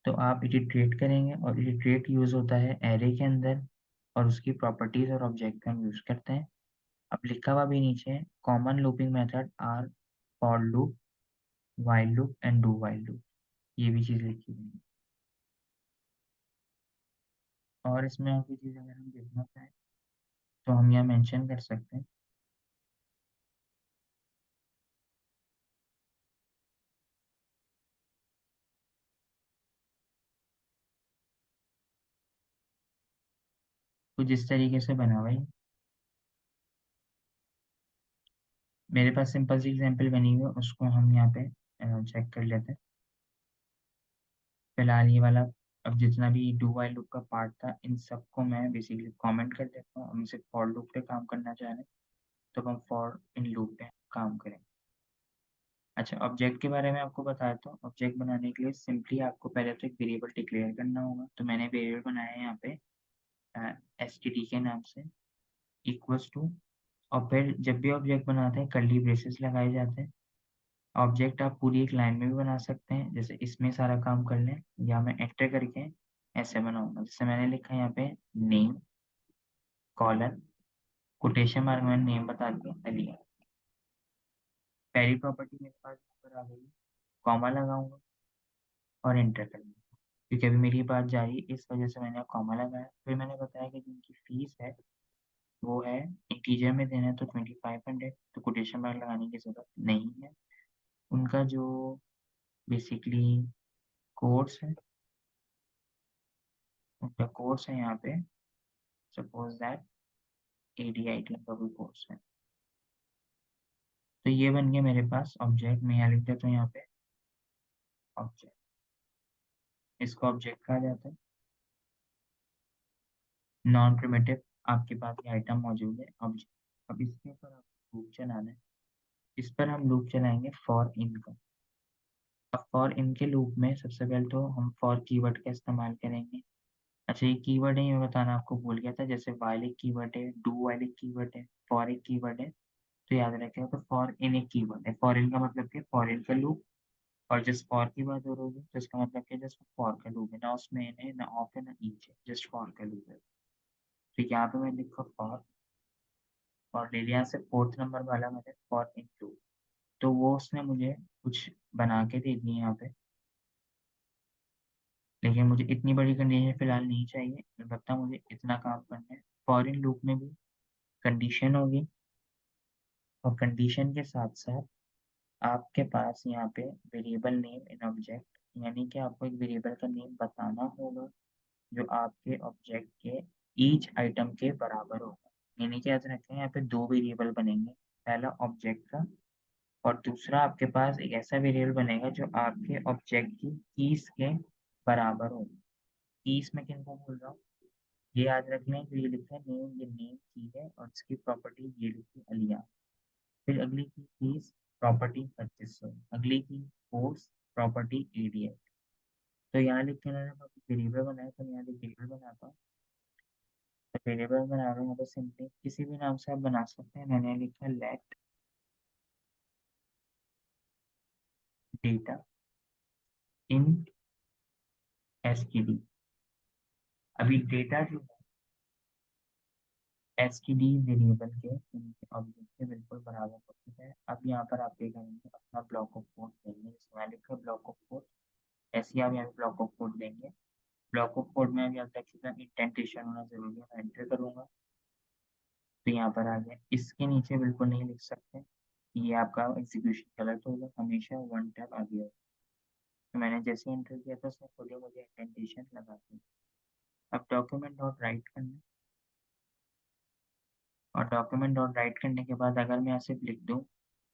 A: तो आप इटरेट करेंगे, और इटरेट यूज़ होता है एरे के अंदर और उसकी प्रॉपर्टीज और ऑब्जेक्ट का हम यूज़ करते हैं। अब लिखा हुआ भी नीचे common looping method are for loop, while loop and do while loop, ये भी चीज़ लिखी हुई है। और इसमें और भी चीज़ अगर हम देखना चाहें तो हम यहाँ मेंशन कर सकते हैं। कुछ इस तरीके से बना हुआ है। मेरे पास सिंपल सी एग्जांपल बनी हुई है, उसको हम यहाँ पे चेक कर लेते हैं। फिलहाल ये वाला, अब जितना भी डू वाइल लूप का पार्ट था इन सबको मैं बेसिकली कमेंट कर देता हूँ। हम सिर्फ फॉर लूप पे काम करना चाह रहे हैं तो हम फॉर इन लूप पे काम करें। अच्छा, ऑब्जेक्ट के बारे में आपको बताया तो ऑब्जेक्ट बनाने के लिए सिंपली आपको पहले तो एक वेरिएबल डिक्लेयर करना होगा। तो मैंने वेरिएबल बनाया है यहाँ पे std के नाम से इक्वल्स टू, और फिर जब भी ऑब्जेक्ट बनाते हैं कर्ली ब्रेसेस लगाए जाते हैं। ऑब्जेक्ट आप पूरी एक लाइन में भी बना सकते हैं, जैसे इसमें सारा काम कर लें, या मैं एंटर करके ऐसे बनाऊंगा। जैसे मैंने लिखा है यहाँ पे नेम कॉलन कोटेशन मार्क में नेम बता दिया अलिया। पहली प्रॉपर्टी मेरे पास यहाँ पर आ गई, कॉमा लगाऊंगा और एंटर करूंगा, क्योंकि अभी मेरी बात जारी इस वजह से मैंने कॉमा लगाया। फिर मैंने बताया कि जिनकी फीस है वो है इंटीजर में देना है तो 2500, तो कोटेशन मार्क लगाने की जरूरत नहीं है। उनका जो बेसिकली कोर्स है, उनका कोर्स है यहाँ पे, सपोज दैट ADIT का कोई कोर्स है। तो ये बन गया मेरे पास ऑब्जेक्ट। मैं यहाँ लिख देता हूँ यहाँ पे ऑब्जेक्ट, इसको ऑब्जेक्ट कहा जाता है। नॉन प्रिमिटिव आपके पास ये आइटम मौजूद है ऑब्जेक्ट। अब इसके ऊपर आपको लूप चलाना है। इस पर हम लूप चलाएंगे फॉर इन का। अब फॉर इन के लूप में सबसे पहले तो हम फॉर कीवर्ड का इस्तेमाल करेंगे। अच्छा, ये कीवर्ड है, ये मैं बताना आपको भूल गया था। जैसे वाइल एक कीवर्ड है, डू वाइल एक कीवर्ड है, फॉर एक कीवर्ड है, तो याद रखें। तो फॉर इन एक कीवर्ड है। फॉर इन का मतलब कि फॉर इन का लूप, और जस्ट फॉर की बात हो रही है तो इसका मतलब कि जस्ट फॉर का लूप है, ना उसमें इन है, ना ऑफ है, ना ईच है, जस्ट फॉर का लूप है। तो यहाँ पे मैं लिखा फॉर, और ले लिया से फोर्थ नंबर वाला मैंने फॉर इन लूप। तो वो उसने मुझे कुछ बना के दे दिए यहाँ पे, लेकिन मुझे इतनी बड़ी कंडीशन फिलहाल नहीं चाहिए। अलबत्ता मुझे इतना काम करना है। फॉर इन लूप में भी कंडीशन होगी, और कंडीशन के साथ साथ आपके पास यहाँ पे वेरिएबल नेम इन ऑब्जेक्ट, यानी कि आपको एक वेरिएबल का नेम बताना होगा जो आपके ऑब्जेक्ट के ईच आइटम के बराबर होगा। यानी कि याद रखें, यहाँ पे दो वेरिएबल बनेंगे, पहला ऑब्जेक्ट का, और दूसरा आपके पास एक ऐसा वेरिएबल बनेगा जो आपके ऑब्जेक्ट की कीज के बराबर होगा। कीज में किनको बोल रहा हूँ, ये याद रख लें, जो ये लिखा है नेम, ये नेम की है, और इसकी प्रॉपर्टी ये लिखी अलिया। फिर अगली की फीस प्रॉपर्टी 2500, अगली की कोर्स प्रॉपर्टी ADI। तो यहाँ लिख के मैंने वेरिएबल बनाया, तो मैं यहाँ वेरिएबल बनाता हूँ। तो वेरिएबल बना रहा हूँ यहाँ पे, सिंपली किसी भी नाम से आप बना सकते हैं। मैंने लिखा लेट डेटा इन STD। अभी डेटा जो है STD वेरिएबल के ऑब्जेक्ट के बिल्कुल बराबर होता है। अब यहाँ पर आप क्या करेंगे, अपना ब्लॉक ऑफ कोड देंगे, जिसमें मैं लिखा ब्लॉक ऑफ कोड। ऐसे ही आप यहाँ ब्लॉक ऑफ कोड देंगे। ब्लॉक ऑफ कोड में अभी आप देख सकते हैं इंडेंटेशन होना जरूरी है। मैं एंटर करूंगा तो यहाँ पर आ गया। इसके नीचे बिल्कुल नहीं लिख सकते, ये आपका एग्जीक्यूशन गलत होगा, हमेशा वन टैब आगे होगा। तो मैंने जैसे एंटर किया था उसने खुद ही मुझे इंडेंटेशन लगा दी। अब डॉक्यूमेंट डॉट राइट करना, और डॉक्यूमेंट डॉट राइट करने के बाद अगर मैं यहाँ से लिख दूँ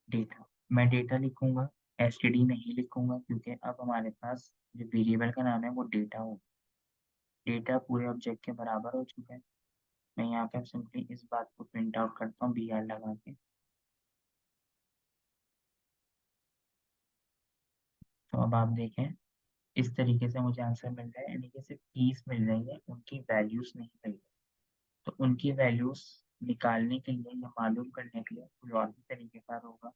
A: डेटा, मैं डेटा लिखूंगा, STD नहीं लिखूंगा, क्योंकि अब हमारे पास जो वेरिएबल का नाम है वो डेटा हो, डेटा पूरे ऑब्जेक्ट के बराबर हो चुका है। मैं यहाँ पे सिंपली इस बात को प्रिंट आउट करता हूँ BR लगा के। तो अब आप देखें, इस तरीके से मुझे आंसर मिल रहा है, यानी कि सिर्फ कीज मिल रही है, उनकी वैल्यूज नहीं मिल रही। तो उनकी वैल्यूज निकालने के लिए या मालूम करने के लिए कोई और भी तरीकेकार होगा।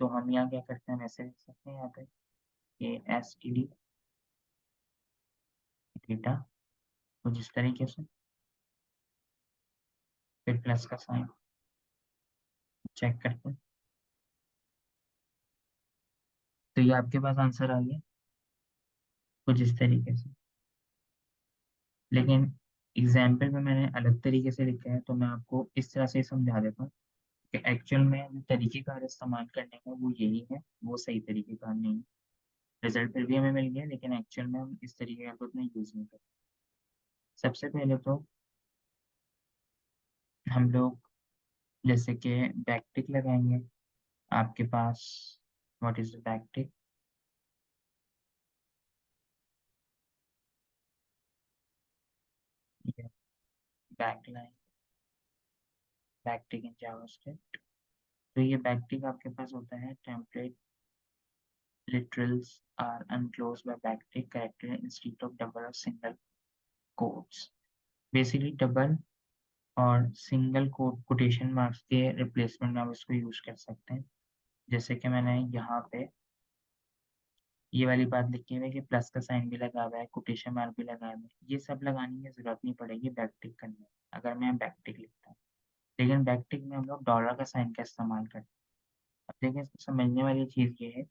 A: तो हम यहाँ क्या करते हैं, वैसे लिख सकते हैं यहाँ पे कि STD डेटा, तो जिस तरीके से, फिर प्लस का साइन, चेक करते हैं। तो ये आपके पास आंसर आ गया कुछ इस तरीके से। लेकिन एग्जाम्पल में मैंने अलग तरीके से लिखा है, तो मैं आपको इस तरह से समझा देता हूँ कि एक्चुअल में जो तरीकेकार इस्तेमाल करने का वो यही है, वो सही तरीकेकार नहीं है। रिजल्ट फिर भी हमें मिल गया, लेकिन एक्चुअल में हम इस तरीके का उतना यूज नहीं करते। सबसे पहले तो हम लोग जैसे कि बैकटिक लगाएंगे। आपके पास what is backtick, backline backtick in JavaScript. तो ये बैकटिक आपके पास होता है template literals are enclosed by backtick character instead of double or single quotes. Basically double और सिंगल कोटेशन मार्क्स के रिप्लेसमेंट में आप इसको यूज कर सकते हैं। जैसे कि मैंने यहाँ पे ये वाली बात लिखी हुई है कि प्लस का साइन भी लगा हुआ है, कोटेशन मार्क भी लगा हुआ है, ये सब लगाने की जरूरत नहीं पड़ेगी बैकटिक करने में अगर मैं बैकटिक लिखता हूँ। लेकिन बैकटिक में हम लोग डॉलर का साइन का इस्तेमाल करते हैं। अब देखिए इसको समझने वाली चीज़ ये है,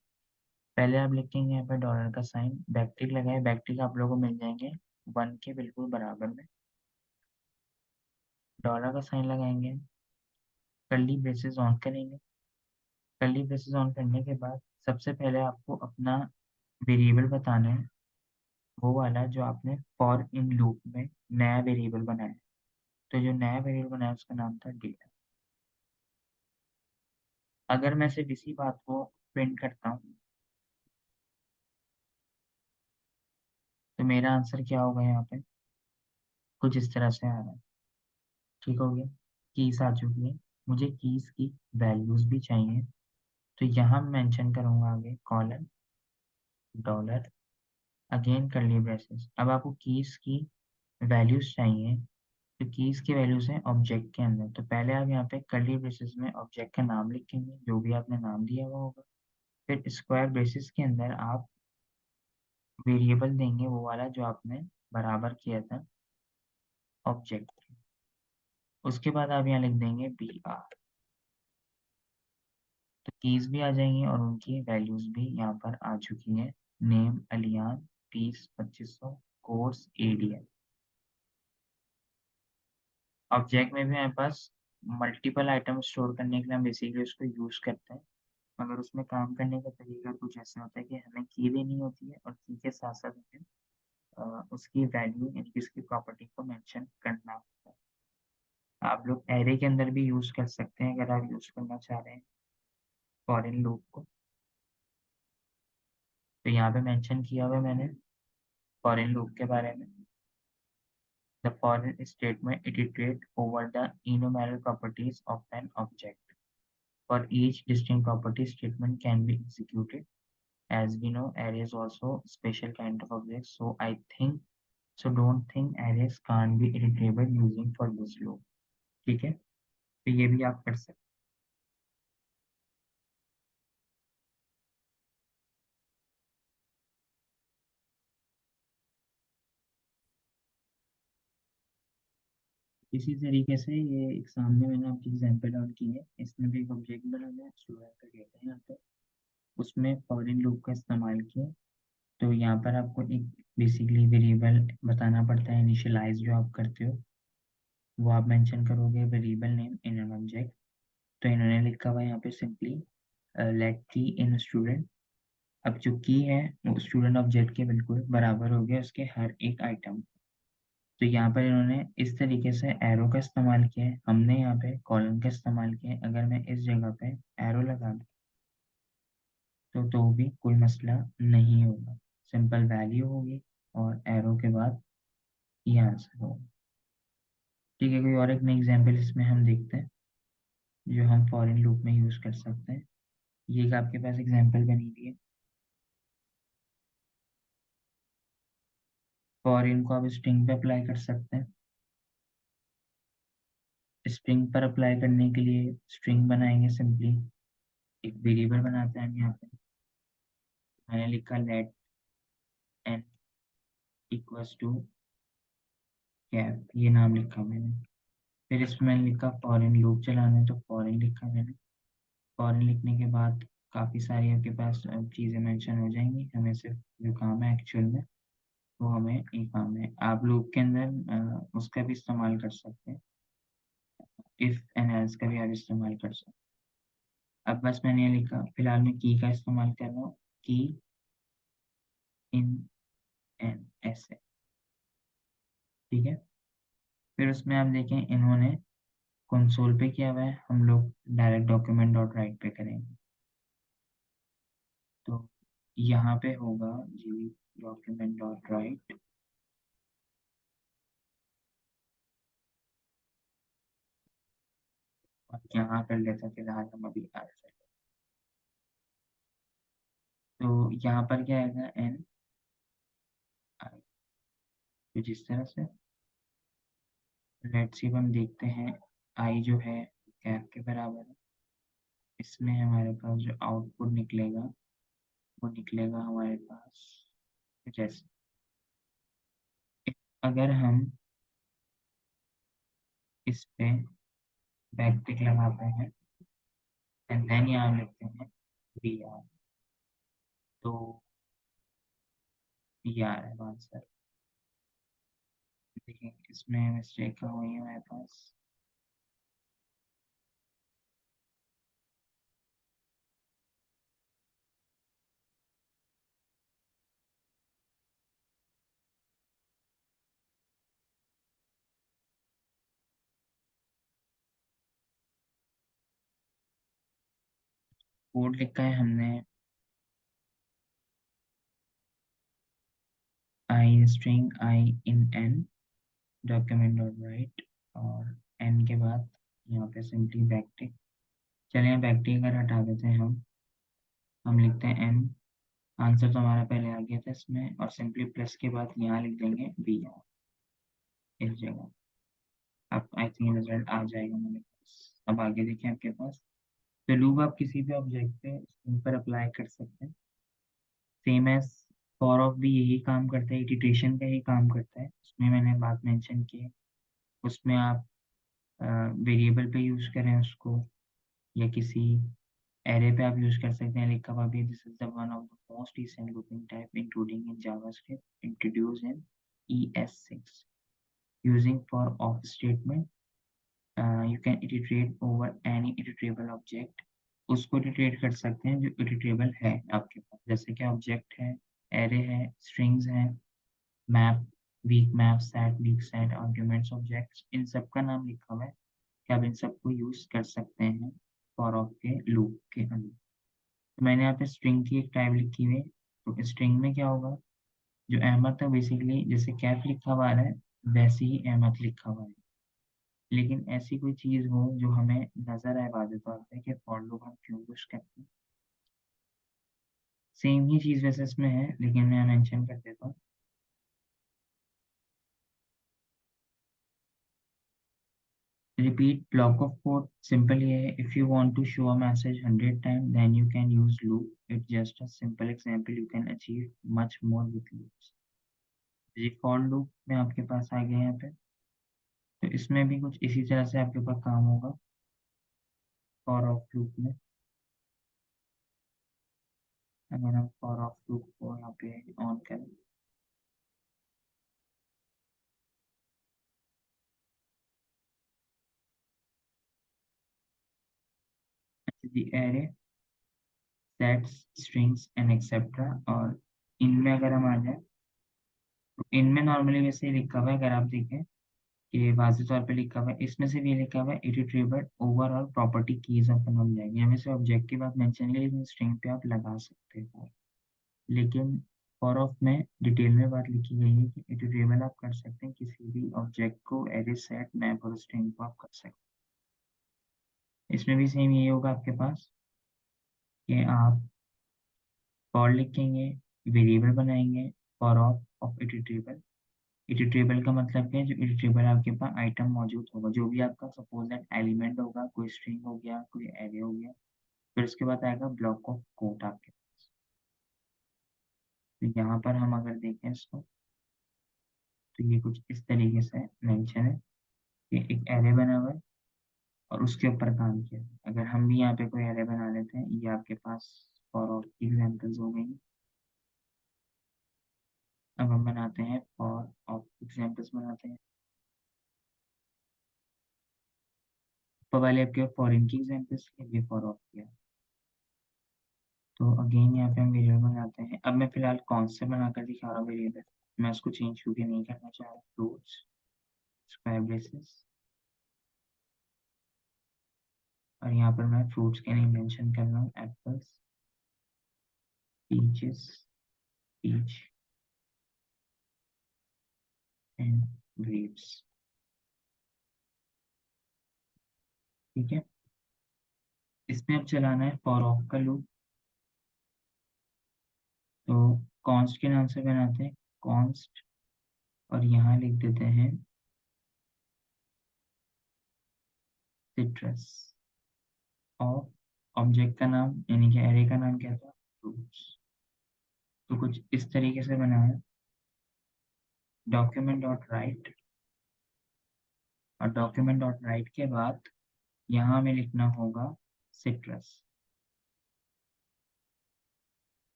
A: पहले आप लिखेंगे यहाँ पे डॉलर का साइन, बैकटिक लगाए, बैकटिक आप लोगों को मिल जाएंगे 1 के बिल्कुल बराबर में। डॉलर का साइन लगाएंगे, कर्ली ब्रेसेस ऑन करेंगे। कर्ली ब्रेसेस ऑन करने के बाद सबसे पहले आपको अपना वेरिएबल बताना है, वो वाला जो आपने फॉर इन लूप में नया वेरिएबल बनाया। तो जो नया वेरिएबल बनाया उसका नाम था डेटा। अगर मैं सिर्फ इसी बात को प्रिंट करता हूँ तो मेरा आंसर क्या होगा, यहाँ पे कुछ इस तरह से आ रहा है। ठीक हो गया, कीज आ चुकी है, मुझे कीज की वैल्यूज भी चाहिए। तो यहाँ मेंशन करूंगा आगे colon dollar again curly braces. अब आपको कीज की वैल्यूज चाहिए, तो कीज की वैल्यूज है ऑब्जेक्ट के अंदर। तो पहले आप यहाँ पे कर्ली ब्रेसेस में ऑब्जेक्ट का नाम लिखेंगे जो भी आपने नाम दिया हुआ होगा। फिर स्क्वायर ब्रेसेस के अंदर आप वेरिएबल देंगे वो वाला जो आपने बराबर किया था ऑब्जेक्ट। उसके बाद आप यहाँ लिख देंगे बी आर। तो कीज भी आ जाएंगी और उनकी वैल्यूज भी यहाँ पर आ चुकी है। Name अलियान, fees 2500, course ADL. Object में भी हमारे पास मल्टीपल आइटम स्टोर करने के लिए हम बेसिकली उसको यूज करते हैं, मगर उसमें काम करने का तरीका कुछ ऐसा होता है कि हमें की लेनी होती है और की के साथ साथ हमें उसकी वैल्यू यानी कि उसकी प्रॉपर्टी को मेंशन करना होता है। आप लोग एरे के अंदर भी यूज कर सकते हैं अगर आप यूज करना चाह रहे हैं फॉरेन लूप को। तो यहाँ पे मेंशन किया हुआ है मैंने फॉरेन लूप के बारे में। The foreign statement iterate over the enumerable properties of an object. For each distinct property, statement can be executed. As we know, arrays also special kind of objects. So don't think arrays can't be iterable using for this loop. ठीक है, तो ये भी आप कर सकते हैं। इसी तरीके से ये एक सामने मैंने आपकी एग्जाम्पल ऑन की है, इसमें भी एक ऑब्जेक्ट बना हुआ है स्टूडेंट का डेटा है यहाँ पे, उसमें फॉरेन लूप का इस्तेमाल किया। तो यहाँ पर आपको एक बेसिकली वेरिएबल बताना पड़ता है, इनिशियलाइज जो आप करते हो वो आप मेंशन करोगे variable name in an object. तो इन्होंने लिखा हुआ है यहाँ पे सिंपली लेट की इन स्टूडेंट। अब जो की है वो स्टूडेंट ऑब्जेक्ट के बिल्कुल बराबर हो गया उसके हर एक आइटम। तो यहाँ पर इन्होंने इस तरीके से एरो का इस्तेमाल किया है, हमने यहाँ पे कॉलम का इस्तेमाल किया है। अगर मैं इस जगह पे एरो लगा दूँ तो भी कोई मसला नहीं होगा, सिंपल वैल्यू होगी और एरो के बाद ये आंसर होगा। ठीक है, कोई और एक नई एग्जाम्पल इसमें हम देखते हैं जो हम फॉरेन लूप में यूज कर सकते हैं। ये एक आपके पास एग्जाम्पल बनी हुई है। फॉरेन को आप स्ट्रिंग पे अप्लाई कर सकते हैं। स्ट्रिंग पर अप्लाई करने के लिए स्ट्रिंग बनाएंगे, सिंपली एक वेरिएबल बनाते हैं यहाँ पे। मैंने लिखा let n equals to cap, ये नाम लिखा मैंने। फिर इसमें मैंने लिखा फॉरेन लूप चलाना है, तो फॉरेन लिखा मैंने। फॉरेन लिखने के बाद काफ़ी सारी आपके पास चीज़ें मेंशन हो जाएंगी। हमें सिर्फ जो काम है एक्चुअल में वो हमें ये काम है। आप लूप के अंदर उसका भी इस्तेमाल कर सकते हैं, इफ एंड एल्स का भी आप इस्तेमाल कर सकते हैं। अब बस मैंने ये लिखा, फिलहाल मैं की का इस्तेमाल कर रहा हूँ, की इन एन ऐसे। ठीक है, फिर उसमें आप देखें इन्होंने कंसोल पे किया हुआ है, हम लोग डायरेक्ट डॉक्यूमेंट डॉट राइट पे करेंगे। तो यहाँ पे होगा जी डॉक्यूमेंट डॉट राइट। और यहाँ कर लेते हैं फिलहाल हम अभी आंसर। तो यहाँ पर क्या आएगा, एन आई। तो जिस तरह से लेट्स सी हम देखते हैं, आई जो है कैप के बराबर है। इसमें हमारे पास जो आउटपुट निकलेगा वो निकलेगा हमारे पास जैसे, अगर हम इस पे बैकटिक लगाते हैं एंड देन यहाँ लिखते हैं वी आर, तो ये आ रहा है आंसर। देखिए इसमें मिस्टेक हुई है हमारे पास। कोड लिखा है हमने i string i in n document dot write, और एन के बाद यहाँ पे सिंपली बैकटिक। चलिए बैकटिक अगर हटा देते हैं हम लिखते हैं एन। आंसर तो हमारा पहले आ गया था इसमें, और सिंपली प्लस के बाद यहाँ लिख देंगे बी आर इस जगह। अब आई थिंक रिजल्ट आ जाएगा मेरे पास। अब आगे देखिए आपके पास, तो लूप आप किसी भी ऑब्जेक्ट पे स्ट्रिंग पर अप्लाई कर सकते हैं। सेम एज फॉर ऑफ भी यही काम करता है, इटिटेशन का ही काम करता है। उसमें मैंने बात मेंशन की है, उसमें आप वेरिएबल पे यूज करें उसको, या किसी एरे पे आप यूज कर सकते हैं। लिखा हुआ भी this is the one of the most recent looping type including in JavaScript introduce in ES6 using for of statement. You can iterate over any iterable object. उसको इटरेट कर सकते हैं जो इटरेबल है आपके पास, जैसे कि ऑब्जेक्ट है, एरे है, स्ट्रिंग्स है, map, weak map, set, weak set, arguments, objects, इन सब का नाम लिखा हुआ है कि आप इन सबको यूज कर सकते हैं फॉर ऑफ के लूप के अंदर। तो मैंने यहाँ पे स्ट्रिंग की एक टाइप लिखी हुई है। तो स्ट्रिंग में क्या होगा, जो अहमद था बेसिकली जैसे कैप लिखा हुआ है वैसे ही अहमद लिखा हुआ है। लेकिन ऐसी कोई चीज हो जो हमें नजर आए वादे तौर पे कि फॉर लूप हम क्यों यूज करते हैं, सेम ही चीज वैसे इसमें है लेकिन मैं मेंशन कर देता हूँ। Repeat block of code simple ये है, if you want to show a message 100 times then you can use loop. It's just a simple example, you can achieve much more with loops. ये for loop में आपके पास आ गया यहाँ पे, तो इसमें भी कुछ इसी तरह से आपके पास काम होगा for of loop में। अगर हम for of loop को यहाँ पे ऑन करें, the array sets strings and etc, और इनमें अगर हम आ जाए तो इनमें नॉर्मली वैसे ही लिखा हुआ है, अगर आप देखें कि वाज़ेह तौर पे लिखा हुआ है, इसमें से भी लिखा हुआ है iterable overall property keys of an object. यहाँ में से ऑब्जेक्ट की बात मेंशन है लेकिन स्ट्रिंग पे आप लगा सकते हो। लेकिन फॉर ऑफ में डिटेल में बात लिखी गई है कि इटरेबल आप कर सकते हैं किसी भी ऑब्जेक्ट को, एरे, सेट, मैप और स्ट्रिंग को आप कर सकते हैं। इसमें भी सेम यही होगा आपके पास कि आप फॉर लिखेंगे, वेरिएबल बनाएंगे, फॉर ऑफ इटरेबल। इटरेबल का मतलब क्या है, जो इटरेबल आपके पास आइटम मौजूद होगा, जो भी आपका सपोज दैट एलिमेंट होगा, कोई स्ट्रिंग हो गया, कोई एरे हो गया, फिर उसके बाद आएगा ब्लॉक ऑफ कोड आपके पास। तो यहाँ पर हम अगर देखें इसको, तो ये कुछ इस तरीके से मेंशन है कि एक एरे बना हुआ है और उसके ऊपर काम किया। अगर हम भी यहाँ पे कोई एरे बना लेते हैं, ये आपके पास फॉर ऑफ एग्जाम्पल्स हो गई। अब हम बनाते हैं फॉर ऑफ एग्जाम्पल्स बनाते हैं। ऊपर वाले आपके फॉरेन की एग्जाम्पल्स के लिए फॉर ऑफ किया। तो अगेन यहाँ पे हम वेरिएबल बनाते हैं। अब मैं फिलहाल कौन से बनाकर दिखा रहा हूँ वेरिएबल, मैं उसको चेंज क्योंकि नहीं करना चाह रहा। फ्रूट्स, स्क्वायर ब्रेसेस, और यहाँ पर मैं फ्रूट्स के नहीं मेंशन कर रहा हूँ, apples, peaches, peach and grapes. ठीक है, इसमें अब चलाना है फॉर ऑफ का लूप। तो कॉन्स्ट के नाम से बनाते हैं, कॉन्स्ट, और यहाँ लिख देते हैं सिट्रस ऑफ, ऑब्जेक्ट का नाम यानी कि एरे का नाम क्या था, रूट्स। तो कुछ इस तरीके से बना है, डॉक्यूमेंट डॉट राइट, और डॉक्यूमेंट डॉट राइट के बाद यहाँ हमें लिखना होगा सिट्रस,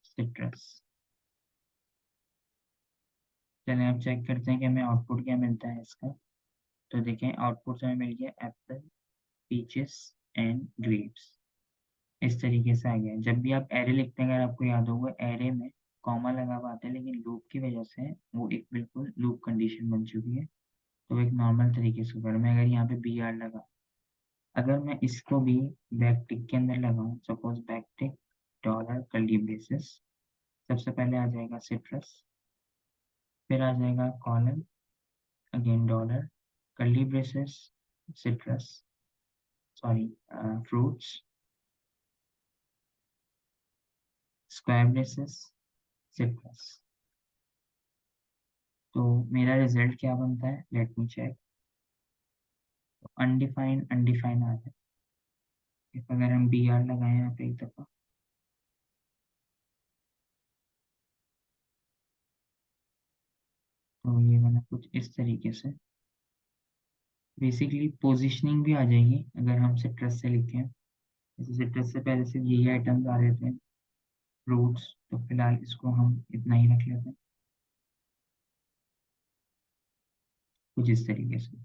A: सिट्रस। चलिए अब चेक करते हैं कि हमें आउटपुट क्या मिलता है इसका। तो देखें आउटपुट हमें मिल गया एप्पल, पीचेस एंड ग्रेप्स। इस तरीके से आ गया है। जब भी आप एरे लिखते हैं, अगर आपको याद होगा, एरे में कॉमा लगा हुआ आता है, लेकिन लूप की वजह से वो एक बिल्कुल लूप कंडीशन बन चुकी है। तो एक नॉर्मल तरीके से कर, मैं अगर यहाँ पे बी आर लगा, अगर मैं इसको भी बैक टिक के अंदर लगाऊं, suppose backtick dollar curly braces, सबसे पहले आ जाएगा सिट्रस, फिर आ जाएगा colon, again dollar curly braces citrus, sorry fruits, square braces citrus. तो मेरा रिजल्ट क्या बनता है, let me check. Undefined undefined आ रहा है, अगर हम बी आर लगाए यहाँ पे एक दफ़ा, तो ये बना कुछ इस तरीके से। बेसिकली पोजिशनिंग भी आ जाएगी अगर हम सिट्रस से लिखें। जैसे सिट्रस से पहले सिर्फ यही आइटम्स आ रहे थे, फ्रूट्स, तो फिलहाल इसको हम इतना ही रख लेते हैं, कुछ इस तरीके से।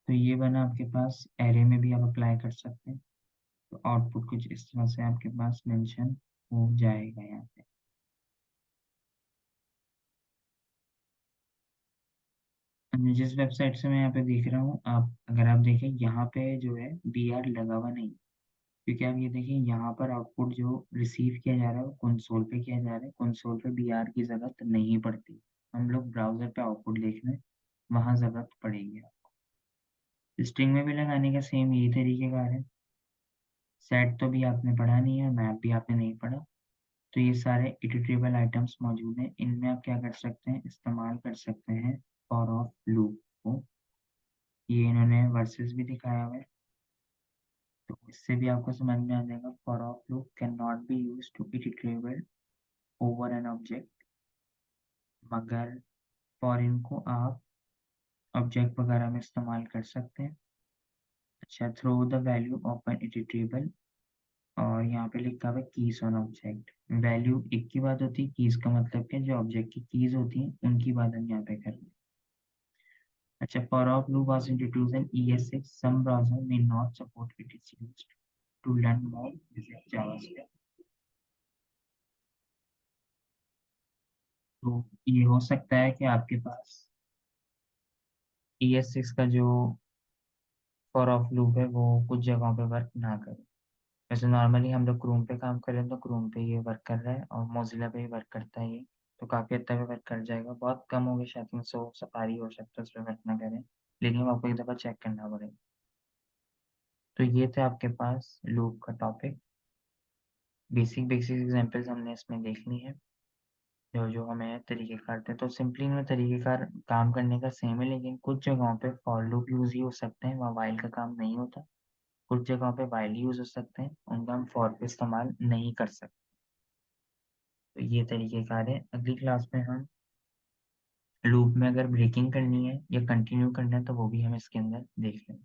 A: तो ये बना आपके पास, एरे में भी आप अप्लाई कर सकते हैं। तो आउटपुट कुछ इस तरह से आपके पास मेंशन हो जाएगा यहाँ पे। जिस वेबसाइट से मैं यहाँ पे देख रहा हूँ, आप अगर आप देखें यहाँ पे जो है बी आर लगा हुआ नहीं, क्योंकि आप ये देखिए यहाँ पर आउटपुट जो रिसीव किया जा रहा है वो कंसोल पे किया जा रहा है, कंसोल पे बी आर की ज़रूरत नहीं पड़ती। हम लोग ब्राउज़र पे आउटपुट देख रहे हैं, वहाँ ज़रूरत पड़ेगी। स्ट्रिंग में भी लगाने का सेम यही तरीकेकार है। सेट तो भी आपने पढ़ा नहीं है, मैप भी आपने नहीं पढ़ा। तो ये सारे इटरेबल आइटम्स मौजूद हैं, इनमें आप क्या कर सकते हैं, इस्तेमाल कर सकते हैं फॉर ऑफ लूप को। ये इन्होंने वर्सेस भी दिखाया हुआ है, तो इससे भी आपको समझ में आ जाएगा। For of loop can not be use to iterable over an object, मगर फॉर इनको आप ऑब्जेक्ट वगैरह में इस्तेमाल कर सकते हैं। अच्छा, through the value of an iterable, और यहाँ पे लिखा हुआ है कीज ऑन ऑब्जेक्ट। वैल्यू एक की बात होती है, कीज का मतलब क्या, जो ऑब्जेक्ट की कीज होती हैं उनकी बात हम यहाँ पे कर रहे हैं। अच्छा, for of loop was introduced in ES6. Some browser may not support it. Is used to learn more using JavaScript. तो ये हो सकता है कि आपके पास ES6 का जो फॉर ऑफ लूप है वो कुछ जगहों पे वर्क ना करे। वैसे नॉर्मली हम लोग क्रोम पे काम कर रहे हैं, तो क्रोम पे ये वर्क कर रहा है, और मोजिला पे ही वर्क करता है ये। तो काफ़ी हद तक वर्क कर जाएगा, बहुत कम होगी शायद, सो सफारी हो सकता है उस पर वर्क ना करें, लेकिन आपको एक दफ़ा चेक करना पड़ेगा। तो ये थे आपके पास लूप का टॉपिक। बेसिक बेसिक एग्जांपल्स हमने इसमें देख ली है, जो जो हमें तरीक़ेकार थे। तो सिंपली इनमें तरीक़ेकार काम करने का सेम है, लेकिन कुछ जगहों पे फॉर लूप यूज़ ही हो सकते हैं, वहाँ व्हाइल का काम नहीं होता। कुछ जगहों पे व्हाइल यूज़ हो सकते हैं, उनका हम फॉर पे इस्तेमाल नहीं कर सकते। तो ये तरीक़ेकार है। अगली क्लास में हम लूप में अगर ब्रेकिंग करनी है या कंटिन्यू करना है, तो वो भी हम इसके अंदर देख लेंगे।